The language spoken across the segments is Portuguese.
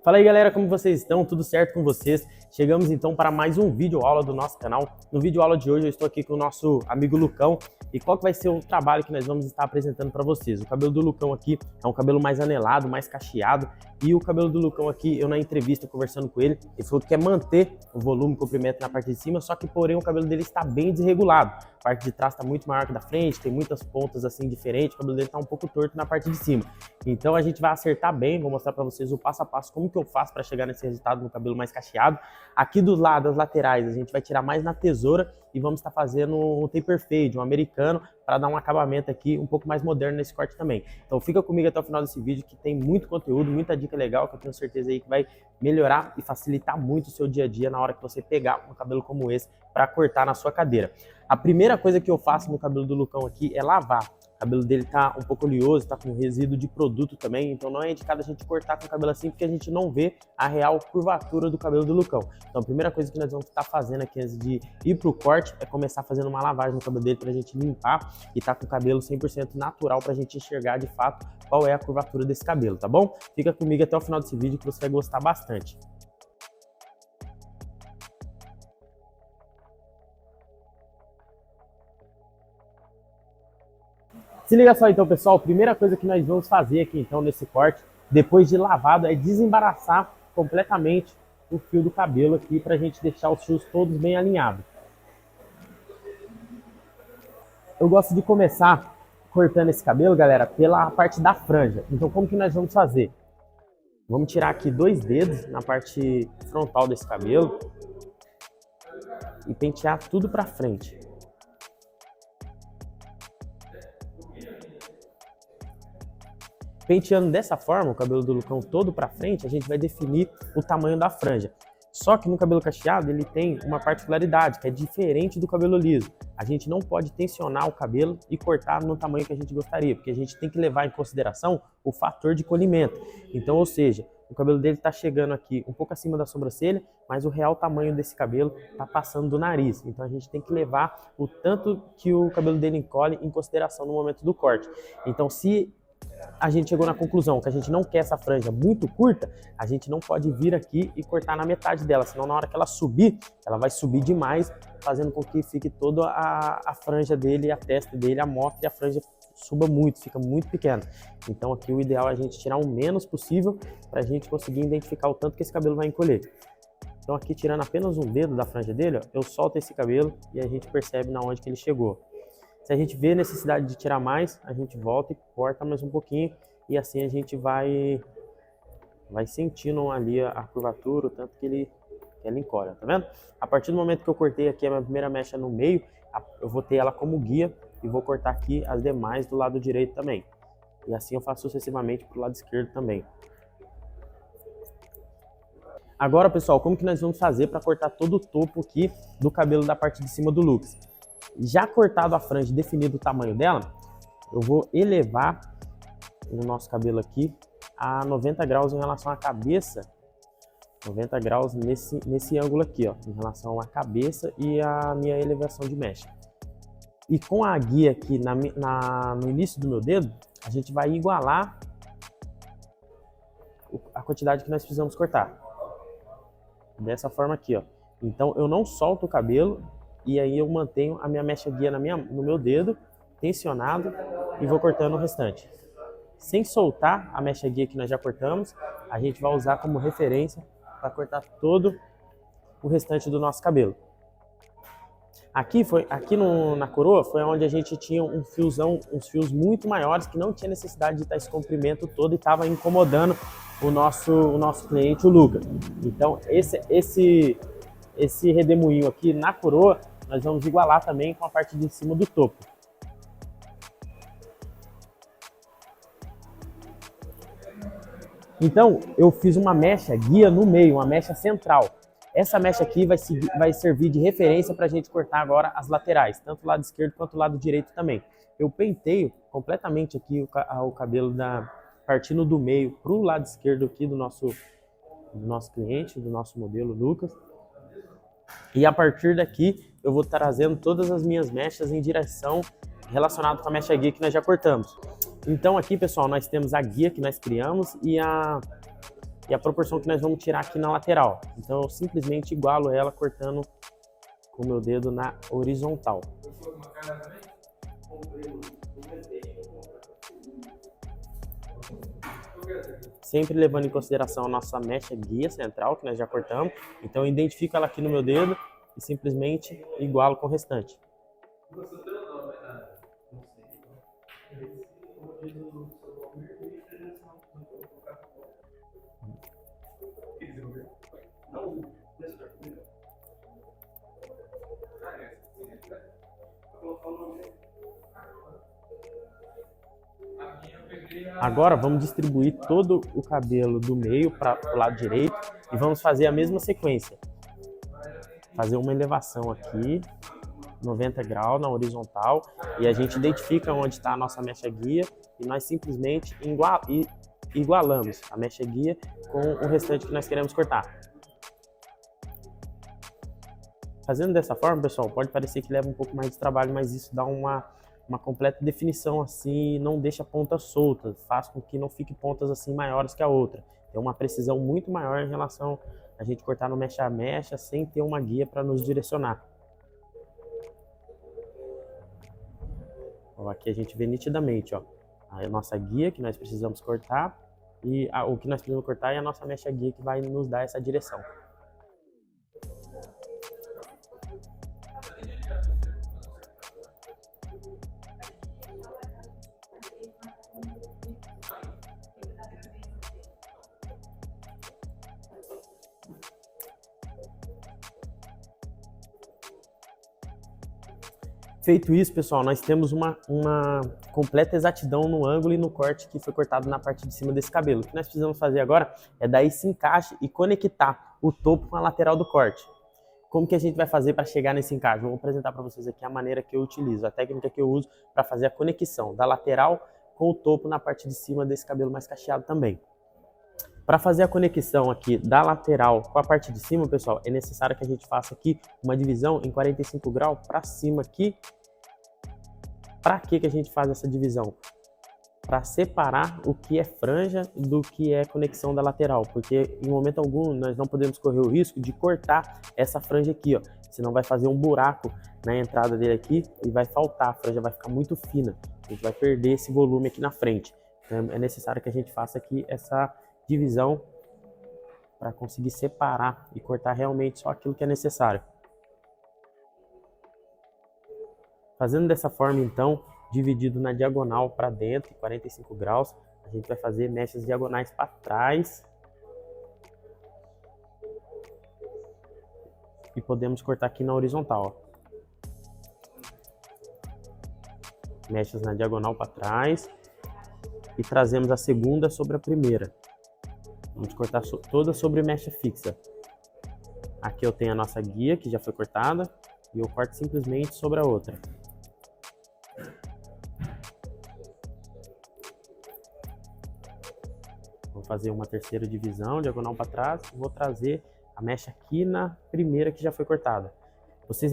Fala aí galera, como vocês estão? Tudo certo com vocês? Chegamos então para mais um vídeo aula do nosso canal. No vídeo aula de hoje eu estou aqui com o nosso amigo Lucão e qual que vai ser o trabalho que nós vamos estar apresentando para vocês. O cabelo do Lucão aqui é um cabelo mais anelado, mais cacheado, e o cabelo do Lucão aqui, eu na entrevista conversando com ele, ele falou que quer manter o volume e comprimento na parte de cima, só que porém o cabelo dele está bem desregulado. A parte de trás está muito maior que da frente, tem muitas pontas assim diferentes, o cabelo dele está um pouco torto na parte de cima. Então a gente vai acertar bem, vou mostrar para vocês o passo a passo como que eu faço para chegar nesse resultado no cabelo mais cacheado. Aqui dos lados, as laterais, a gente vai tirar mais na tesoura e vamos estar fazendo um taper fade, um americano, para dar um acabamento aqui um pouco mais moderno nesse corte também. Então fica comigo até o final desse vídeo que tem muito conteúdo, muita dica legal que eu tenho certeza aí que vai melhorar e facilitar muito o seu dia a dia na hora que você pegar um cabelo como esse para cortar na sua cadeira. A primeira coisa que eu faço no cabelo do Lucão aqui é lavar. O cabelo dele tá um pouco oleoso, tá com resíduo de produto também, então não é indicado a gente cortar com o cabelo assim, porque a gente não vê a real curvatura do cabelo do Lucão. Então a primeira coisa que nós vamos estar fazendo aqui antes de ir pro corte é começar fazendo uma lavagem no cabelo dele pra gente limpar e tá com o cabelo 100% natural pra gente enxergar de fato qual é a curvatura desse cabelo, tá bom? Fica comigo até o final desse vídeo que você vai gostar bastante. Se liga só então, pessoal, a primeira coisa que nós vamos fazer aqui então nesse corte, depois de lavado, é desembaraçar completamente o fio do cabelo aqui pra gente deixar os fios todos bem alinhados. Eu gosto de começar cortando esse cabelo, galera, pela parte da franja. Então como que nós vamos fazer? Vamos tirar aqui 2 dedos na parte frontal desse cabelo e pentear tudo pra frente. Penteando dessa forma, o cabelo do Lucão todo para frente, a gente vai definir o tamanho da franja. Só que no cabelo cacheado ele tem uma particularidade que é diferente do cabelo liso. A gente não pode tensionar o cabelo e cortar no tamanho que a gente gostaria, porque a gente tem que levar em consideração o fator de colhimento. Então, ou seja, o cabelo dele está chegando aqui um pouco acima da sobrancelha, mas o real tamanho desse cabelo está passando do nariz. Então a gente tem que levar o tanto que o cabelo dele encolhe em consideração no momento do corte. Então, se a gente chegou na conclusão que a gente não quer essa franja muito curta, a gente não pode vir aqui e cortar na metade dela, senão na hora que ela subir, ela vai subir demais, fazendo com que fique toda a franja dele, a testa dele, a mostra e a franja suba muito, fica muito pequena. Então aqui o ideal é a gente tirar o menos possível para a gente conseguir identificar o tanto que esse cabelo vai encolher. Então aqui tirando apenas um dedo da franja dele, ó, eu solto esse cabelo e a gente percebe na onde que ele chegou. Se a gente vê necessidade de tirar mais, a gente volta e corta mais um pouquinho e assim a gente vai sentindo ali a curvatura, o tanto que ela encolhe, tá vendo? A partir do momento que eu cortei aqui a minha primeira mecha no meio, eu vou ter ela como guia e vou cortar aqui as demais do lado direito também. E assim eu faço sucessivamente pro lado esquerdo também. Agora, pessoal, como que nós vamos fazer para cortar todo o topo aqui do cabelo da parte de cima do Lucas? Já cortado a franja e definido o tamanho dela, eu vou elevar o nosso cabelo aqui a 90 graus em relação à cabeça, 90 graus nesse ângulo aqui, ó, em relação à cabeça e a minha elevação de mecha. E com a guia aqui no início do meu dedo, a gente vai igualar a quantidade que nós precisamos cortar. Dessa forma aqui, ó. Então eu não solto o cabelo, e aí eu mantenho a minha mecha guia no meu dedo, tensionado, e vou cortando o restante. Sem soltar a mecha guia que nós já cortamos, a gente vai usar como referência para cortar todo o restante do nosso cabelo. Aqui na coroa foi onde a gente tinha uns fios muito maiores que não tinha necessidade de estar esse comprimento todo e estava incomodando o nosso cliente, o Lucas. Então esse redemoinho aqui na coroa, nós vamos igualar também com a parte de cima do topo. Então, eu fiz uma mecha guia no meio, uma mecha central. Essa mecha aqui vai servir de referência para a gente cortar agora as laterais, tanto o lado esquerdo quanto o lado direito também. Eu penteio completamente aqui o cabelo partindo do meio para o lado esquerdo aqui do nosso cliente, do nosso modelo Lucas. E a partir daqui eu vou trazendo todas as minhas mechas em direção relacionada com a mecha guia que nós já cortamos. Então aqui, pessoal, nós temos a guia que nós criamos e a e a proporção que nós vamos tirar aqui na lateral. Então eu simplesmente igualo ela cortando com o meu dedo na horizontal. Sempre levando em consideração a nossa mecha guia central, que nós já cortamos. Então eu identifico ela aqui no meu dedo e simplesmente igualo com o restante. Agora vamos distribuir todo o cabelo do meio para o lado direito e vamos fazer a mesma sequência. Fazer uma elevação aqui, 90 graus na horizontal, e a gente identifica onde está a nossa mecha guia e nós simplesmente igualamos a mecha guia com o restante que nós queremos cortar. Fazendo dessa forma, pessoal, pode parecer que leva um pouco mais de trabalho, mas isso dá uma completa definição assim, não deixa pontas soltas, faz com que não fique pontas assim maiores que a outra. Tem uma precisão muito maior em relação a gente cortar no mecha a mecha sem ter uma guia para nos direcionar. Ó, aqui a gente vê nitidamente, ó, a nossa guia que nós precisamos cortar e o que nós precisamos cortar é a nossa mecha guia que vai nos dar essa direção. Feito isso, pessoal, nós temos uma completa exatidão no ângulo e no corte que foi cortado na parte de cima desse cabelo. O que nós precisamos fazer agora é dar esse encaixe e conectar o topo com a lateral do corte. Como que a gente vai fazer para chegar nesse encaixe? Vou apresentar para vocês aqui a maneira que eu utilizo, a técnica que eu uso para fazer a conexão da lateral com o topo na parte de cima desse cabelo mais cacheado também. Para fazer a conexão aqui da lateral com a parte de cima, pessoal, é necessário que a gente faça aqui uma divisão em 45 graus para cima aqui. Para que a gente faz essa divisão? Para separar o que é franja do que é conexão da lateral, porque em momento algum nós não podemos correr o risco de cortar essa franja aqui, ó, senão vai fazer um buraco na entrada dele aqui e vai faltar, a franja vai ficar muito fina, a gente vai perder esse volume aqui na frente. Então, é necessário que a gente faça aqui essa divisão para conseguir separar e cortar realmente só aquilo que é necessário. Fazendo dessa forma, então, dividido na diagonal para dentro, 45 graus, a gente vai fazer mechas diagonais para trás. E podemos cortar aqui na horizontal, ó. Mechas na diagonal para trás. E trazemos a segunda sobre a primeira. Vamos cortar toda sobre mecha fixa. Aqui eu tenho a nossa guia, que já foi cortada. E eu corto simplesmente sobre a outra. Vou fazer uma terceira divisão, diagonal para trás, e vou trazer a mecha aqui na primeira que já foi cortada. Vocês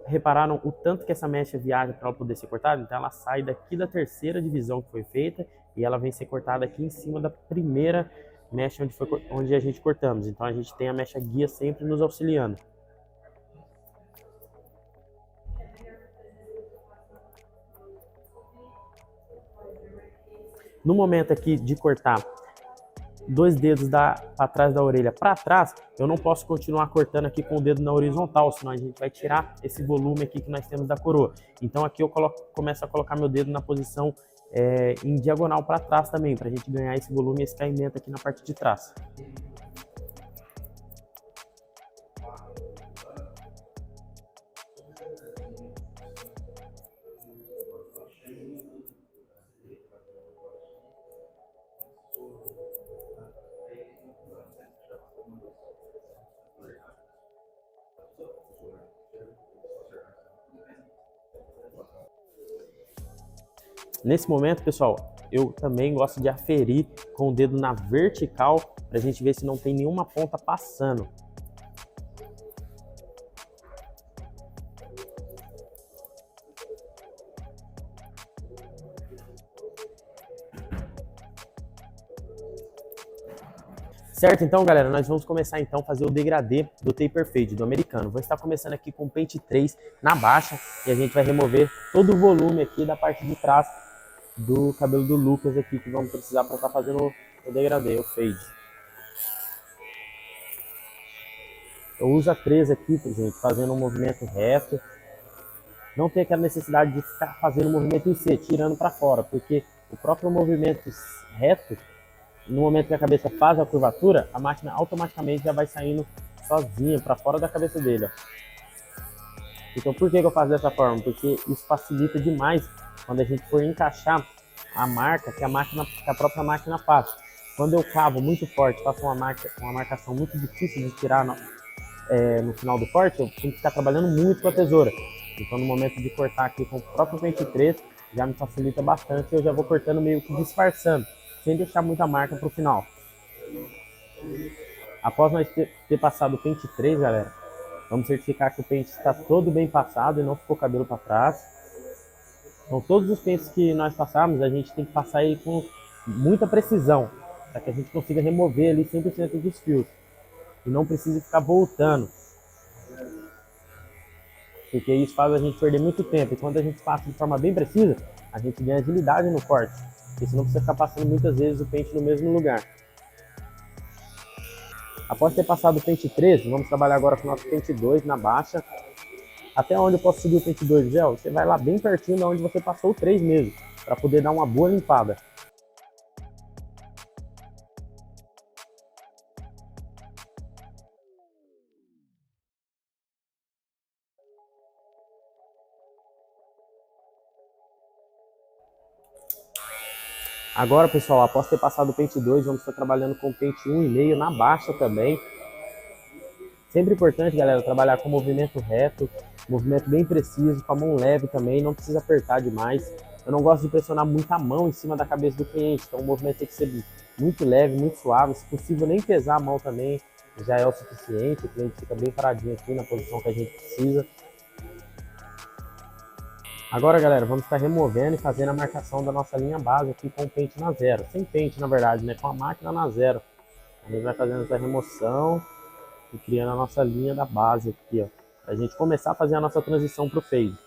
repararam o tanto que essa mecha viaja para ela poder ser cortada? Então ela sai daqui da terceira divisão que foi feita e ela vem ser cortada aqui em cima da primeira mecha onde a gente cortamos. Então a gente tem a mecha guia sempre nos auxiliando. No momento aqui de cortar dois dedos para trás da orelha para trás, eu não posso continuar cortando aqui com o dedo na horizontal, senão a gente vai tirar esse volume aqui que nós temos da coroa. Então aqui eu começo a colocar meu dedo na posição em diagonal para trás também, para a gente ganhar esse volume e esse caimento aqui na parte de trás. Nesse momento, pessoal, eu também gosto de aferir com o dedo na vertical para a gente ver se não tem nenhuma ponta passando. Certo, então galera, nós vamos começar então a fazer o degradê do taper fade do americano. Vou estar começando aqui com o pente 3 na baixa e a gente vai remover todo o volume aqui da parte de trás do cabelo do Lucas aqui, que vamos precisar para estar fazendo o degradê, o fade. Eu uso a 3 aqui, gente, fazendo um movimento reto. Não tem aquela necessidade de ficar fazendo o movimento em C, tirando para fora, porque o próprio movimento reto, no momento que a cabeça faz a curvatura, a máquina automaticamente já vai saindo sozinha para fora da cabeça dele. Ó. Então por que eu faço dessa forma? Porque isso facilita demais quando a gente for encaixar a marca que a própria máquina faz. Quando eu cavo muito forte, faço uma marcação muito difícil de tirar no final do corte, eu tenho que ficar trabalhando muito com a tesoura. Então no momento de cortar aqui com o próprio pente 3, já me facilita bastante e eu já vou cortando meio que disfarçando, sem deixar muita marca para o final. Após nós ter passado o pente 3, galera, vamos certificar que o pente está todo bem passado e não ficou cabelo para trás. Então todos os pentes que nós passarmos, a gente tem que passar ele com muita precisão, para que a gente consiga remover ali 100% dos fios. E não precise ficar voltando, porque isso faz a gente perder muito tempo. E quando a gente passa de forma bem precisa, a gente ganha agilidade no corte, porque senão precisa ficar passando muitas vezes o pente no mesmo lugar. Após ter passado o pente 3, vamos trabalhar agora com o nosso pente 2 na baixa. Até onde eu posso subir o pente 2, Zé? Você vai lá bem pertinho de onde você passou o 3 mesmo, para poder dar uma boa limpada. Agora, pessoal, após ter passado o pente 2, vamos estar trabalhando com o pente 1,5 na baixa também. Sempre importante, galera, trabalhar com movimento reto, movimento bem preciso, com a mão leve também, não precisa apertar demais. Eu não gosto de pressionar muita mão em cima da cabeça do cliente, então o movimento tem que ser muito leve, muito suave. Se possível, nem pesar a mão também, já é o suficiente. O cliente fica bem paradinho aqui na posição que a gente precisa. Agora, galera, vamos estar removendo e fazendo a marcação da nossa linha base aqui com o pente na 0. Sem pente, na verdade, né? Com a máquina na 0. A gente vai fazendo essa remoção e criando a nossa linha da base aqui, ó. Pra gente começar a fazer a nossa transição para o fade.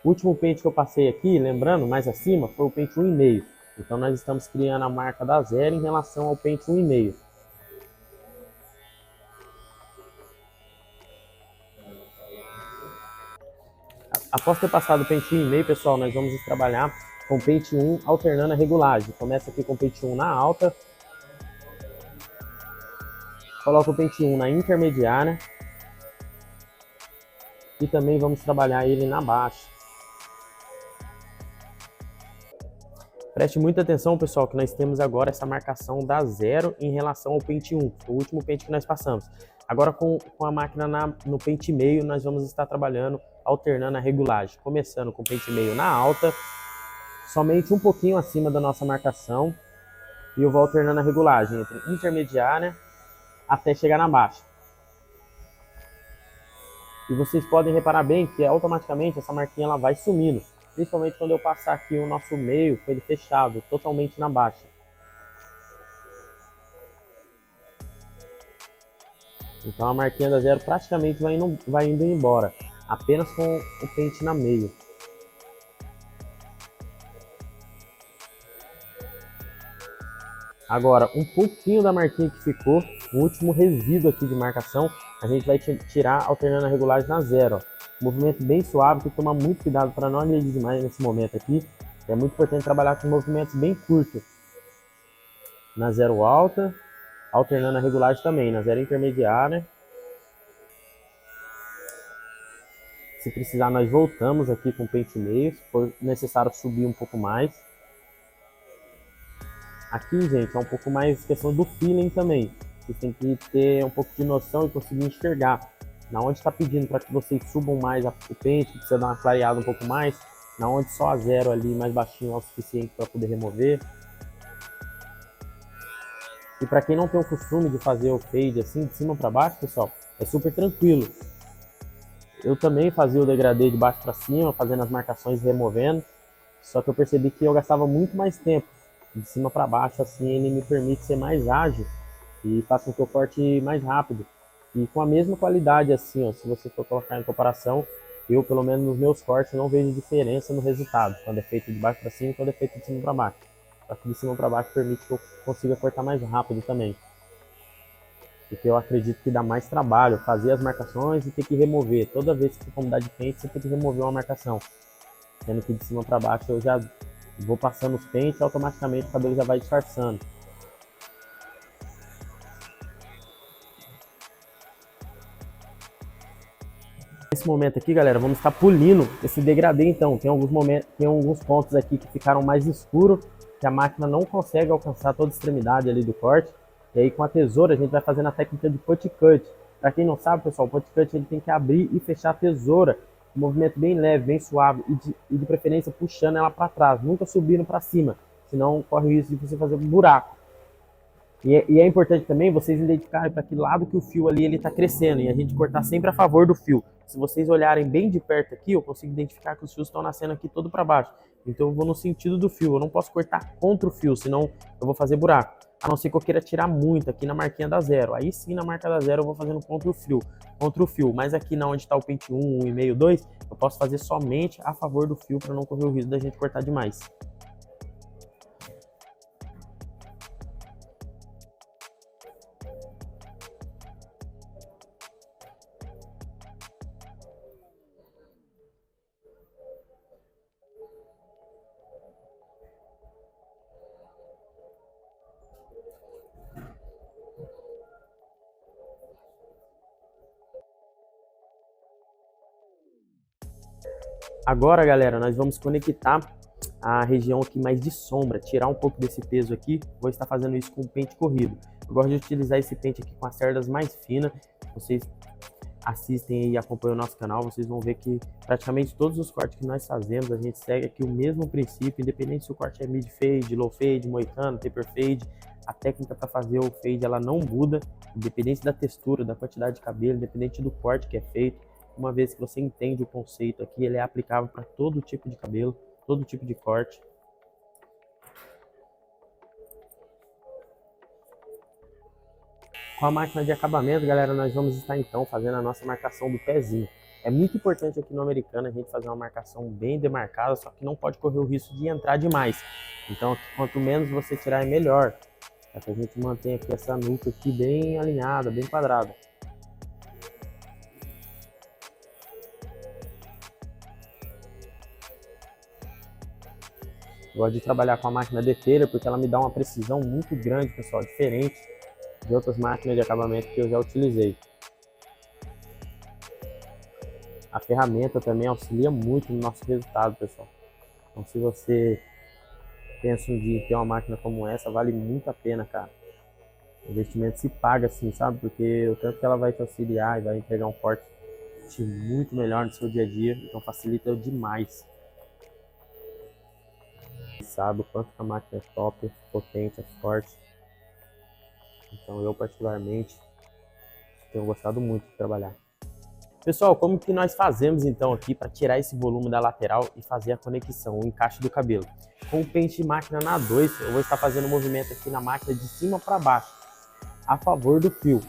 O último pente que eu passei aqui, lembrando, mais acima, foi o pente 1,5. Então nós estamos criando a marca da 0 em relação ao pente 1,5. Após ter passado o pente 1,5, pessoal, nós vamos trabalhar com o pente 1 alternando a regulagem. Começa aqui com o pente 1 na alta. Coloca o pente 1 na intermediária. E também vamos trabalhar ele na baixa. Preste muita atenção, pessoal, que nós temos agora essa marcação da 0 em relação ao pente 1, o último pente que nós passamos. Agora com a máquina no pente meio, nós vamos estar trabalhando, alternando a regulagem. Começando com o pente meio na alta, somente um pouquinho acima da nossa marcação. E eu vou alternando a regulagem entre intermediária até chegar na baixa. E vocês podem reparar bem que automaticamente essa marquinha ela vai sumindo. Principalmente quando eu passar aqui o nosso meio com ele fechado, totalmente na baixa. Então a marquinha da 0 praticamente vai indo embora, apenas com o pente na meio. Agora, um pouquinho da marquinha que ficou, o último resíduo aqui de marcação, a gente vai tirar alternando a regulagem na 0. Movimento bem suave, tem que tomar muito cuidado para não agredir demais nesse momento aqui. É muito importante trabalhar com movimentos bem curtos. Na 0 alta, alternando a regulagem também, na 0 intermediária. Se precisar, nós voltamos aqui com o pente meio, se for necessário subir um pouco mais. Aqui, gente, é um pouco mais questão do feeling também. Você tem que ter um pouco de noção e conseguir enxergar. Na onde está pedindo para que vocês subam mais o pente, que precisa dar uma clareada um pouco mais. Na onde só a 0 ali, mais baixinho, é o suficiente para poder remover. E para quem não tem o costume de fazer o fade assim, de cima para baixo, pessoal, é super tranquilo. Eu também fazia o degradê de baixo para cima, fazendo as marcações e removendo. Só que eu percebi que eu gastava muito mais tempo de cima para baixo, assim ele me permite ser mais ágil e faz com que eu corte mais rápido. E com a mesma qualidade assim, ó, se você for colocar em comparação, eu, pelo menos nos meus cortes, não vejo diferença no resultado, quando é feito de baixo para cima e quando é feito de cima para baixo. Só que de cima para baixo permite que eu consiga cortar mais rápido também. Porque eu acredito que dá mais trabalho fazer as marcações e ter que remover. Toda vez que você for mudar de pente, você tem que remover uma marcação. Sendo que de cima para baixo eu já vou passando os pentes e automaticamente o cabelo já vai disfarçando. Nesse momento aqui, galera, vamos estar polindo esse degradê então. Tem alguns pontos aqui que ficaram mais escuros, que a máquina não consegue alcançar toda a extremidade ali do corte. E aí com a tesoura a gente vai fazendo a técnica de put cut. Para quem não sabe, pessoal, o put cut ele tem que abrir e fechar a tesoura. Um movimento bem leve, bem suave e de preferência puxando ela para trás, nunca subindo para cima, senão corre o risco de você fazer um buraco. E é importante também vocês identificarem para que lado que o fio ali ele está crescendo e a gente cortar sempre a favor do fio. Se vocês olharem bem de perto aqui, eu consigo identificar que os fios estão nascendo aqui todo para baixo. Então eu vou no sentido do fio, eu não posso cortar contra o fio, senão eu vou fazer buraco. A não ser que eu queira tirar muito aqui na marquinha da zero. Aí sim, na marca da zero eu vou fazendo contra o fio. Mas aqui na onde está o pente 1, 1,5, 2, eu posso fazer somente a favor do fio para não correr o risco da gente cortar demais. Agora, galera, nós vamos conectar a região aqui mais de sombra, tirar um pouco desse peso aqui. Vou estar fazendo isso com o pente corrido. Eu gosto de utilizar esse pente aqui com as cerdas mais finas. Vocês assistem e acompanham o nosso canal, vocês vão ver que praticamente todos os cortes que nós fazemos, a gente segue aqui o mesmo princípio, independente se o corte é mid fade, low fade, moicano, taper fade. A técnica para fazer o fade ela não muda, independente da textura, da quantidade de cabelo, independente do corte que é feito. Uma vez que você entende o conceito aqui, ele é aplicável para todo tipo de cabelo, todo tipo de corte. Com a máquina de acabamento, galera, nós vamos estar então fazendo a nossa marcação do pezinho. É muito importante aqui no americano a gente fazer uma marcação bem demarcada, só que não pode correr o risco de entrar demais. Então, quanto menos você tirar, é melhor. Para que a gente mantenha aqui essa nuca aqui bem alinhada, bem quadrada. Eu gosto de trabalhar com a máquina detailer porque ela me dá uma precisão muito grande, pessoal, diferente de outras máquinas de acabamento que eu já utilizei. A ferramenta também auxilia muito no nosso resultado, pessoal. Então, se você pensa um dia em ter uma máquina como essa, vale muito a pena, cara. O investimento se paga assim, sabe? Porque o tanto que ela vai te auxiliar e vai entregar um corte muito melhor no seu dia a dia, então facilita demais. Sabe o quanto que a máquina é top, potente, é forte. Então eu particularmente tenho gostado muito de trabalhar. Pessoal, como que nós fazemos então aqui para tirar esse volume da lateral e fazer a conexão, o encaixe do cabelo? Com o pente máquina na 2, eu vou estar fazendo um movimento aqui na máquina de cima para baixo, a favor do fio.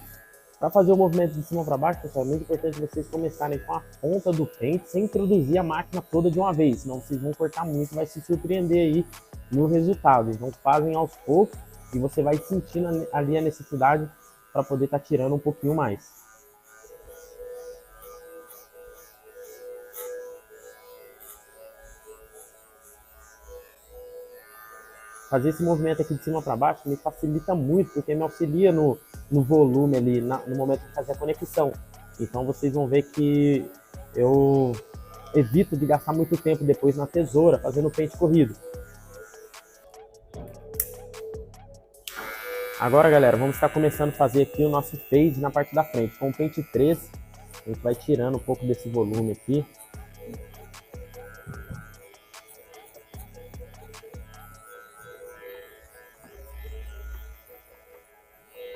Para fazer o movimento de cima para baixo, pessoal, é muito importante vocês começarem com a ponta do pente sem introduzir a máquina toda de uma vez, senão vocês vão cortar muito e vai se surpreender aí no resultado. Então fazem aos poucos e você vai sentindo ali a necessidade para poder estar tirando um pouquinho mais. Fazer esse movimento aqui de cima para baixo me facilita muito, porque me auxilia no volume ali, no momento de fazer a conexão. Então vocês vão ver que eu evito de gastar muito tempo depois na tesoura, fazendo o pente corrido. Agora, galera, vamos estar começando a fazer aqui o nosso fade na parte da frente. Com o pente 3, a gente vai tirando um pouco desse volume aqui.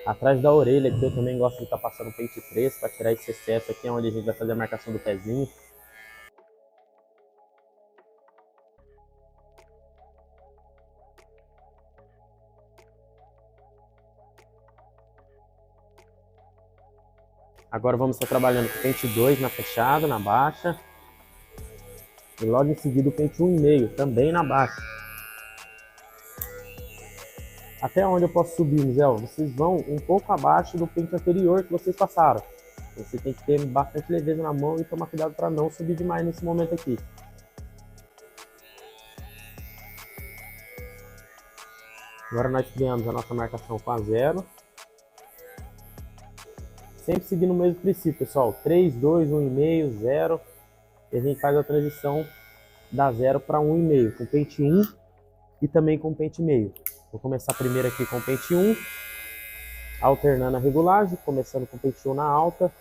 Atrás da orelha aqui eu também gosto de estar passando o pente 3 para tirar esse excesso aqui, onde a gente vai fazer a marcação do pezinho. Agora vamos estar trabalhando com o pente 2 na fechada, na baixa. E logo em seguida o pente 1,5, também na baixa. Até onde eu posso subir, Mizel? Vocês vão um pouco abaixo do pente anterior que vocês passaram. Você tem que ter bastante leveza na mão e tomar cuidado para não subir demais nesse momento aqui. Agora nós criamos a nossa marcação com a 0. Sempre seguindo o mesmo princípio, pessoal. 3, 2, 1,5, 0. E a gente faz a transição da 0 para 1,5, com pente 1 e também com pente meio. Vou começar primeiro aqui com pente 1, alternando a regulagem, começando com pente 1 na alta.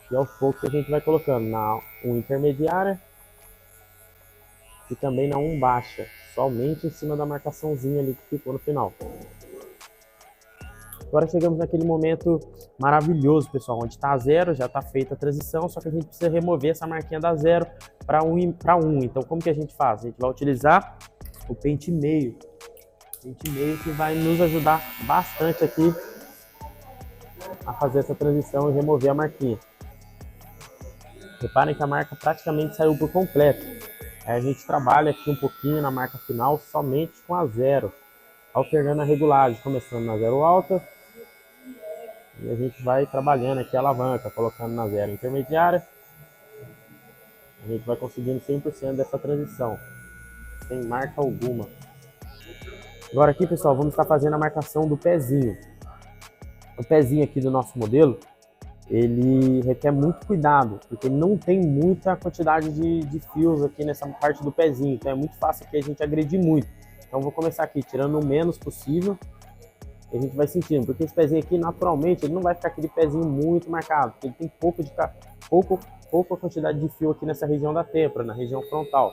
E aos poucos a gente vai colocando na 1 intermediária e também na 1 baixa, somente em cima da marcaçãozinha ali que ficou no final. Agora chegamos naquele momento maravilhoso, pessoal, onde está a 0, já está feita a transição, só que a gente precisa remover essa marquinha da 0 para 1. Então como que a gente faz? A gente vai utilizar o pente meio. Pente meio que vai nos ajudar bastante aqui a fazer essa transição e remover a marquinha. Reparem que a marca praticamente saiu por completo. Aí a gente trabalha aqui um pouquinho na marca final somente com a 0, alternando a regulagem, começando na 0 alta. E a gente vai trabalhando aqui a alavanca, colocando na 0 intermediária. A gente vai conseguindo 100% dessa transição, sem marca alguma. Agora aqui, pessoal, vamos estar fazendo a marcação do pezinho. O pezinho aqui do nosso modelo, ele requer muito cuidado, porque ele não tem muita quantidade de fios aqui nessa parte do pezinho, então é muito fácil aqui a gente agredir muito. Então vou começar aqui tirando o menos possível, e a gente vai sentindo, porque esse pezinho aqui naturalmente ele não vai ficar aquele pezinho muito marcado, porque ele tem pouca quantidade de fio aqui nessa região da têmpora, na região frontal.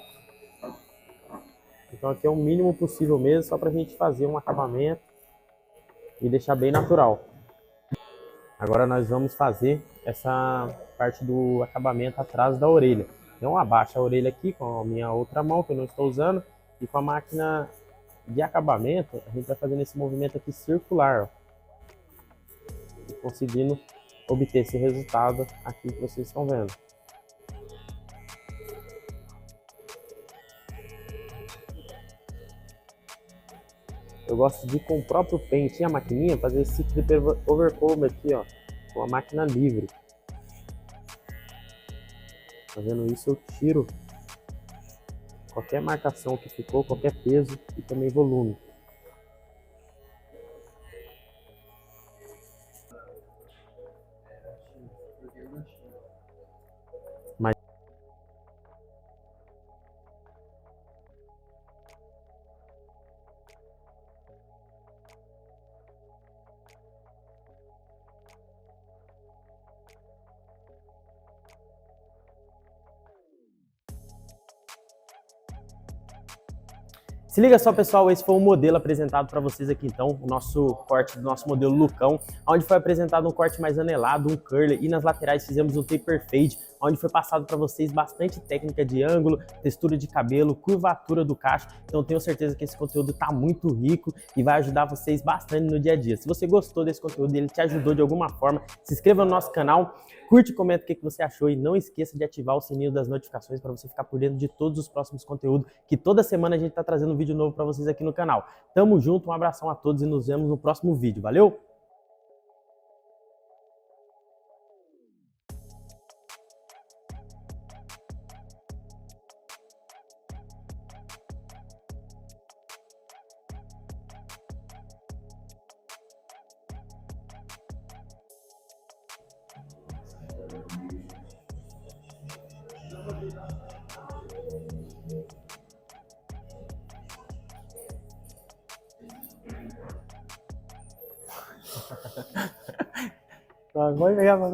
Então aqui é o mínimo possível mesmo, só para a gente fazer um acabamento e deixar bem natural. Agora nós vamos fazer essa parte do acabamento atrás da orelha. Então abaixo a orelha aqui com a minha outra mão, que eu não estou usando, e com a máquina de acabamento, a gente vai fazendo esse movimento aqui circular, ó, conseguindo obter esse resultado aqui que vocês estão vendo. Eu gosto de, com o próprio pente e a maquininha, fazer esse clip overcomb aqui, ó, com a máquina livre. Fazendo isso eu tiro qualquer marcação que ficou, qualquer peso e também volume. Mas se liga só, pessoal, esse foi o modelo apresentado para vocês aqui, então, o nosso corte do nosso modelo Lucão, onde foi apresentado um corte mais anelado, um curler, e nas laterais fizemos um taper fade, onde foi passado para vocês bastante técnica de ângulo, textura de cabelo, curvatura do cacho. Então tenho certeza que esse conteúdo está muito rico e vai ajudar vocês bastante no dia a dia. Se você gostou desse conteúdo e ele te ajudou de alguma forma, se inscreva no nosso canal, curte e comenta o que você achou e não esqueça de ativar o sininho das notificações para você ficar por dentro de todos os próximos conteúdos, que toda semana a gente está trazendo um vídeo novo para vocês aqui no canal. Tamo junto, um abração a todos e nos vemos no próximo vídeo. Valeu! Rồi mới đi ra mà